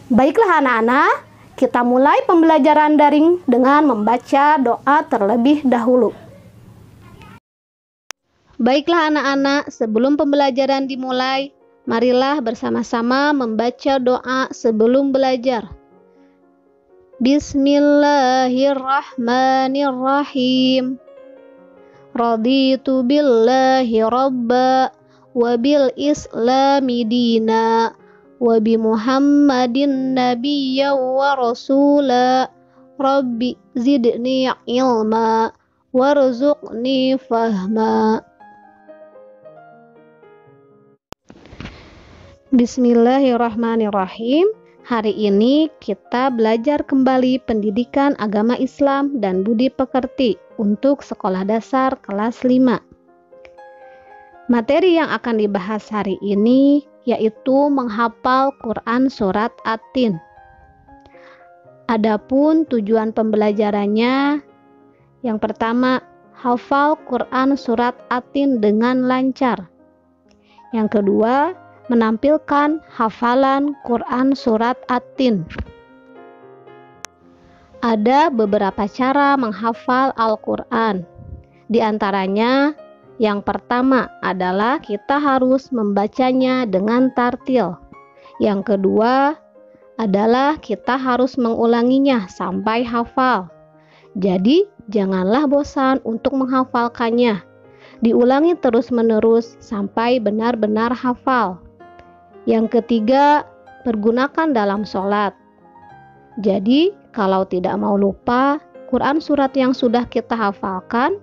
Baiklah anak-anak, kita mulai pembelajaran daring dengan membaca doa terlebih dahulu. Baiklah anak-anak, sebelum pembelajaran dimulai, marilah bersama-sama membaca doa sebelum belajar. Bismillahirrahmanirrahim. Raditu billahi rabba wa bil islami dina wa bi Muhammadin nabiyya wa rasula. Rabbi zidni ilma warzuqni fahma. Bismillahirrahmanirrahim. Hari ini kita belajar kembali pendidikan agama Islam dan budi pekerti untuk sekolah dasar kelas 5. Materi yang akan dibahas hari ini yaitu menghafal Quran surat At-Tin. Adapun tujuan pembelajarannya, yang pertama, hafal Quran surat At-Tin dengan lancar. Yang kedua, menampilkan hafalan Quran surat At-Tin. Ada beberapa cara menghafal Al-Quran. Di antaranya, yang pertama adalah kita harus membacanya dengan tartil. Yang kedua adalah kita harus mengulanginya sampai hafal. Jadi, janganlah bosan untuk menghafalkannya. Diulangi terus-menerus sampai benar-benar hafal. Yang ketiga, pergunakan dalam sholat. Jadi, kalau tidak mau lupa Quran surat yang sudah kita hafalkan,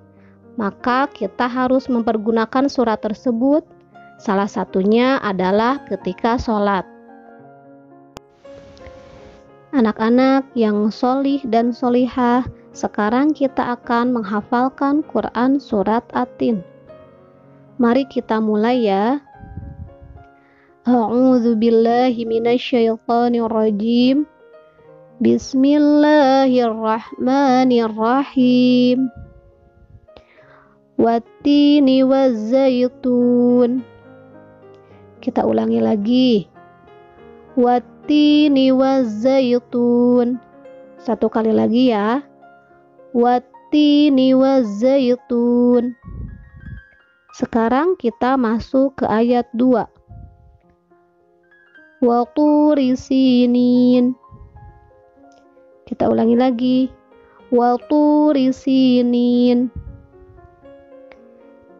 maka kita harus mempergunakan surat tersebut. Salah satunya adalah ketika sholat. Anak-anak yang sholih dan sholihah, sekarang kita akan menghafalkan Quran surat At-Tin. Mari kita mulai ya. A'udzu billahi minasyaitonir rajim. Bismillahirrahmanirrahim. Wattini wazzaitun. Kita ulangi lagi. Wattini wazzaitun. Satu kali lagi ya. Wattini wazzaitun. Sekarang kita masuk ke ayat 2. Wa turi sinin. Kita ulangi lagi. Wa turi sinin.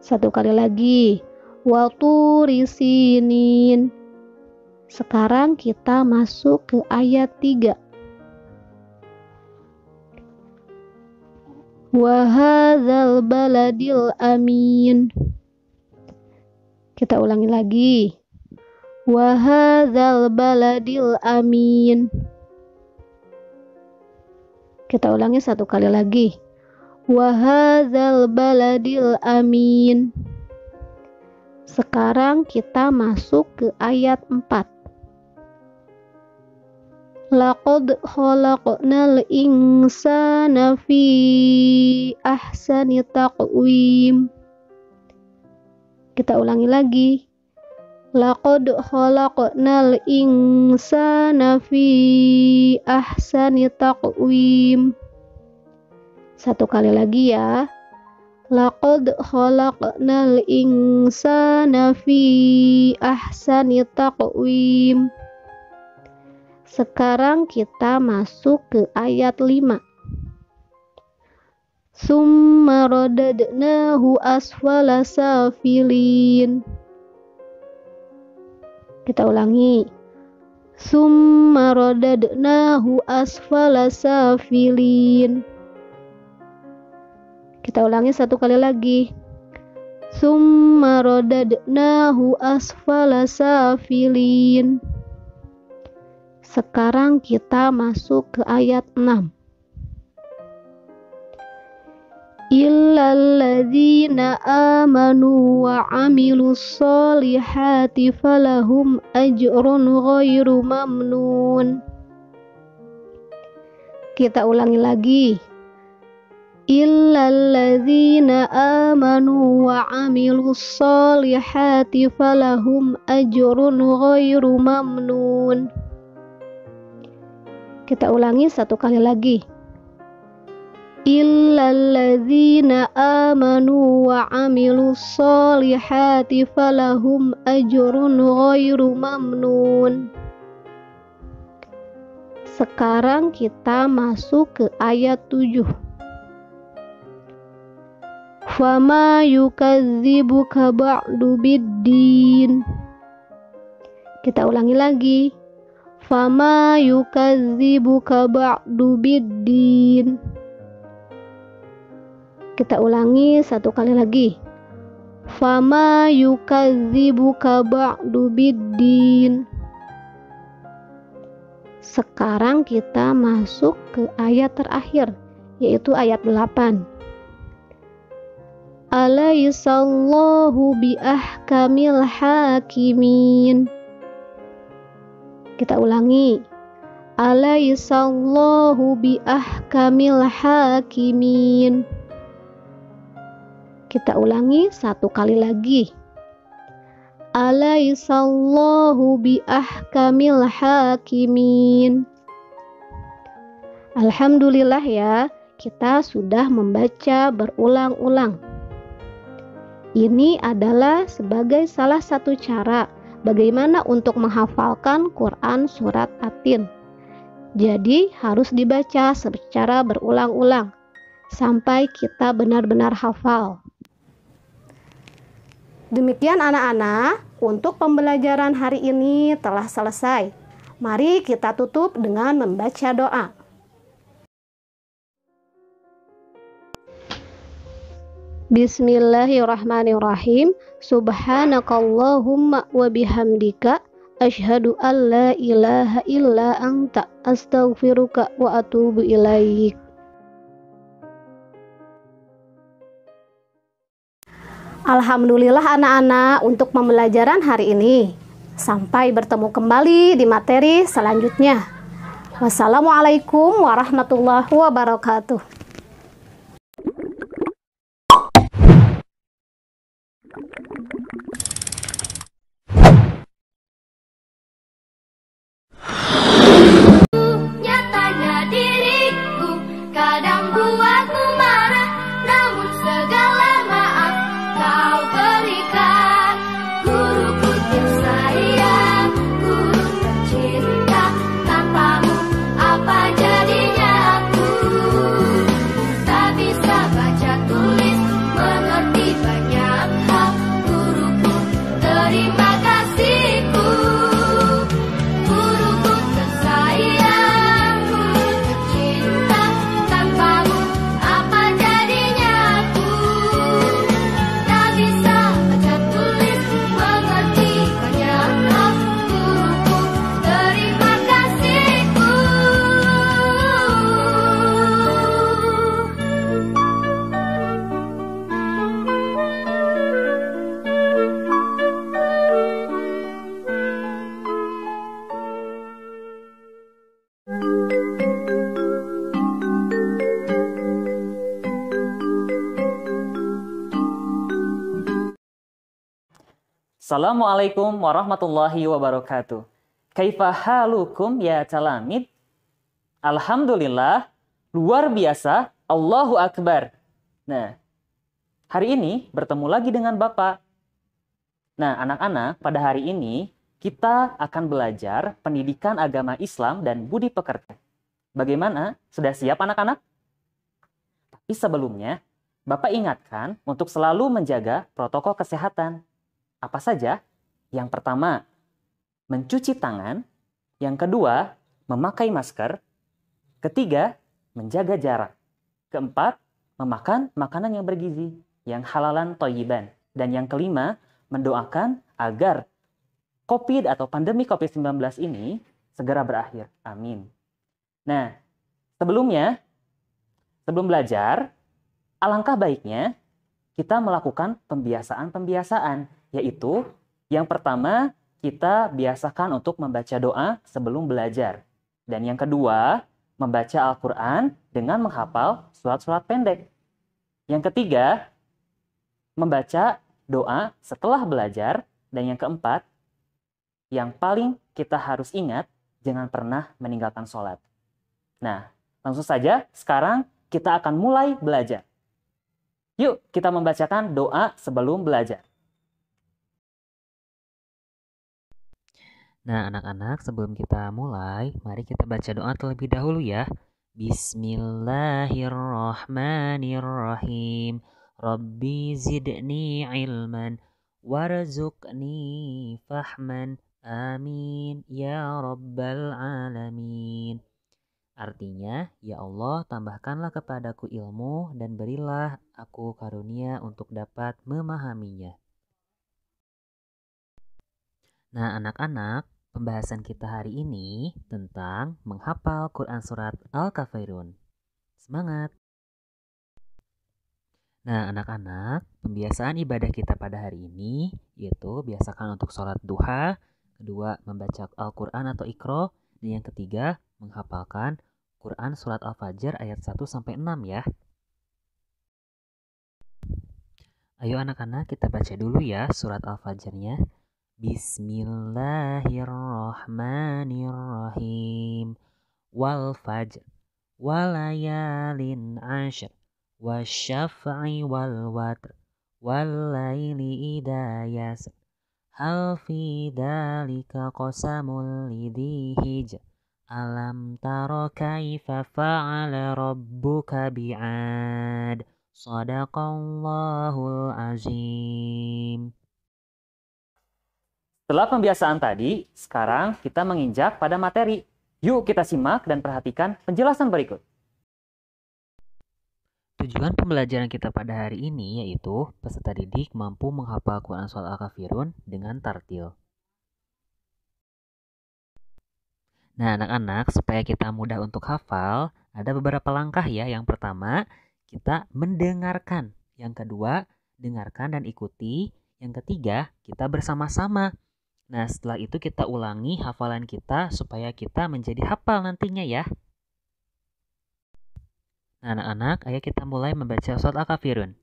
Satu kali lagi. Wa turi sinin. Sekarang kita masuk ke ayat 3. Wa hadzal baladil amin. Kita ulangi lagi. Wa hadzal baladil amin. Kita ulangi satu kali lagi. Wa hadzal baladil amin. Sekarang kita masuk ke ayat 4. Laqad khalaqnal insana fi ahsani taqwim. Kita ulangi lagi. Laqad khalaqnal insana fi ahsani taqwim. Satu kali lagi ya. Laqad khalaqnal insana fi ahsani taqwim. Sekarang kita masuk ke ayat 5. Summa radadnahu asfala safilin. Kita ulangi. Summa radadnahu asfala safilin. Kita ulangi satu kali lagi. Summa radadnahu asfala safilin. Sekarang kita masuk ke ayat 6. Illalladzina amanu wa amilus solihati falahum ajrun ghairu mamnun. Kita ulangi lagi. Illalladzina amanu wa amilus solihati falahum ajrun ghairu mamnun. Kita ulangi satu kali lagi. Illalladzina amanu wa amilus solihati falahum ajrun ghairu mamnun. Sekarang kita masuk ke ayat 7. Fama yukadzibuka ba'du biddin. Kita ulangi lagi. Fama yukadzibuka ba'du biddin. Kita ulangi satu kali lagi. Fama yukadzibuka ba'du biddin. Sekarang kita masuk ke ayat terakhir, yaitu ayat 8. Alaysallahu biahkamil hakimin. Kita ulangi. Alaysallahu biahkamil hakimin. Kita ulangi satu kali lagi. Alaysallahu biahkamil hakimin. Alhamdulillah ya, kita sudah membaca berulang-ulang. Ini adalah sebagai salah satu cara bagaimana untuk menghafalkan Quran surat At-Tin. Jadi harus dibaca secara berulang-ulang sampai kita benar-benar hafal. Demikian anak-anak, untuk pembelajaran hari ini telah selesai. Mari kita tutup dengan membaca doa. Bismillahirrahmanirrahim. Subhanakallahumma wa bihamdika asyhadu an la ilaha illa anta astaghfiruka wa atubu ilaik. Alhamdulillah anak-anak untuk pembelajaran hari ini. Sampai bertemu kembali di materi selanjutnya. Wassalamualaikum warahmatullahi wabarakatuh. Nyatanya diriku kadang buatmu marah, namun segala maaf kau berikan. Guruku tersayang, guru tercinta, tanpamu apa jadinya aku? Tak bisa baca tulis, mengerti banyak hal. Guruku, terima kasihku. Guruku tersayang, guru tercinta, tanpamu apa jadinya aku? Tak bisa baca tulis, mengerti banyak hal. Guruku, terima kasihku. Assalamualaikum warahmatullahi wabarakatuh. Kaifa halukum ya talamid? Alhamdulillah, luar biasa, Allahu Akbar. Nah, hari ini bertemu lagi dengan Bapak. Nah, anak-anak, pada hari ini kita akan belajar pendidikan agama Islam dan budi pekerti. Bagaimana? Sudah siap anak-anak? Tapi sebelumnya, Bapak ingatkan untuk selalu menjaga protokol kesehatan. Apa saja? Yang pertama, mencuci tangan. Yang kedua, memakai masker. Ketiga, menjaga jarak. Keempat, memakan makanan yang bergizi, yang halalan thayyiban. Dan yang kelima, mendoakan agar COVID atau pandemi COVID-19 ini segera berakhir. Amin. Nah, sebelum belajar, alangkah baiknya kita melakukan pembiasaan-pembiasaan. Yaitu, yang pertama, kita biasakan untuk membaca doa sebelum belajar. Dan yang kedua, membaca Al-Quran dengan menghafal surat-surat pendek. Yang ketiga, membaca doa setelah belajar. Dan yang keempat, yang paling kita harus ingat, jangan pernah meninggalkan sholat. Nah, langsung saja sekarang kita akan mulai belajar. Yuk, kita membacakan doa sebelum belajar. Nah, anak-anak, sebelum kita mulai, mari kita baca doa terlebih dahulu ya. Bismillahirrahmanirrahim. Rabbi zidni ilman warzuqni fahman. Amin ya rabbal alamin. Artinya, ya Allah, tambahkanlah kepadaku ilmu dan berilah aku karunia untuk dapat memahaminya. Nah, anak-anak, pembahasan kita hari ini tentang menghafal Quran Surat Al-Kafirun. Semangat! Nah, anak-anak, pembiasaan ibadah kita pada hari ini yaitu biasakan untuk sholat duha, kedua membaca Al-Quran atau Iqra, dan yang ketiga menghafalkan Quran Surat Al-Fajr ayat 1-6 ya. Ayo anak-anak, kita baca dulu ya surat Al-Fajrnya. Bismillahirrahmanirrahim. Wal fajr walayalin ashr wasyaf'i wal watr wal laili idha yasr hal fi dhalika qasamul lidhi hijr alam tara kaifa fa'ala rabbuka bi'ad. Shadaqallahul azim. Setelah pembiasaan tadi, sekarang kita menginjak pada materi. Yuk kita simak dan perhatikan penjelasan berikut. Tujuan pembelajaran kita pada hari ini yaitu peserta didik mampu menghafal Quran Surat Al-Kafirun dengan tartil. Nah, anak-anak, supaya kita mudah untuk hafal, ada beberapa langkah ya. Yang pertama, kita mendengarkan. Yang kedua, dengarkan dan ikuti. Yang ketiga, kita bersama-sama. Nah, setelah itu kita ulangi hafalan kita supaya kita menjadi hafal nantinya ya. Nah, anak-anak, ayo kita mulai membaca surat Al-Kafirun.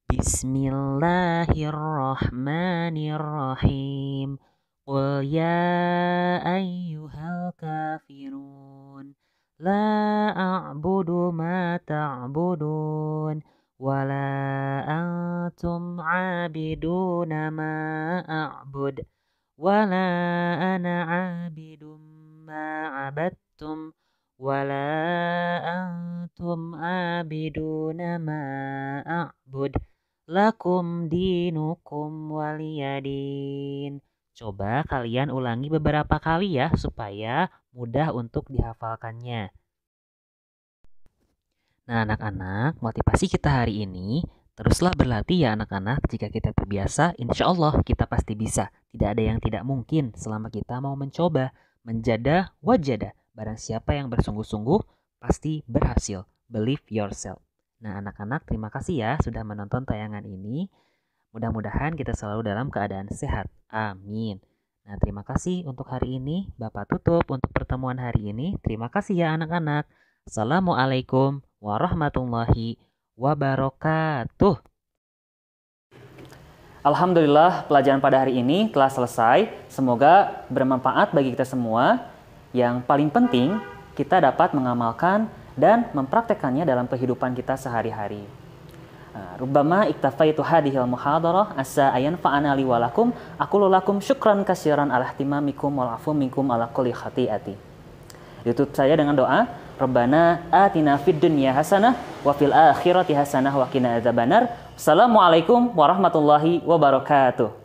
Bismillahirrahmanirrahim. Qul ya ayyuhal kafirun. La a'budu ma ta'budun. Wala antum 'abiduna ma a'bud. Wala ana 'abidum ma 'abadtum. Wala antum 'abiduna ma a'bud. Lakum dinukum waliyadin. Coba kalian ulangi beberapa kali ya supaya mudah untuk dihafalkannya. Nah, anak-anak, motivasi kita hari ini teruslah berlatih ya anak-anak. Jika kita terbiasa, insya Allah kita pasti bisa. Tidak ada yang tidak mungkin selama kita mau mencoba. Menjadah wajadah. Barang siapa yang bersungguh-sungguh pasti berhasil. Believe yourself. Nah, anak-anak, terima kasih ya sudah menonton tayangan ini. Mudah-mudahan kita selalu dalam keadaan sehat. Amin. Nah, terima kasih untuk hari ini. Bapak tutup untuk pertemuan hari ini. Terima kasih ya anak-anak. Assalamualaikum warahmatullahi wabarakatuh. Alhamdulillah, pelajaran pada hari ini telah selesai. Semoga bermanfaat bagi kita semua. Yang paling penting, kita dapat mengamalkan dan mempraktekannya dalam kehidupan kita sehari-hari. Rubbama iktafaitu hadhil muhadarah asa ayan fa'ana li walakum aqulu lakum syukran katsiran ala ihtimamikum wal afu minkum ala kulli khati'ati. Ditutup saya dengan doa, Rabbana atina fid dunya hasanah wa fil akhirati hasanah wa qina adzabannar. Assalamualaikum warahmatullahi wabarakatuh.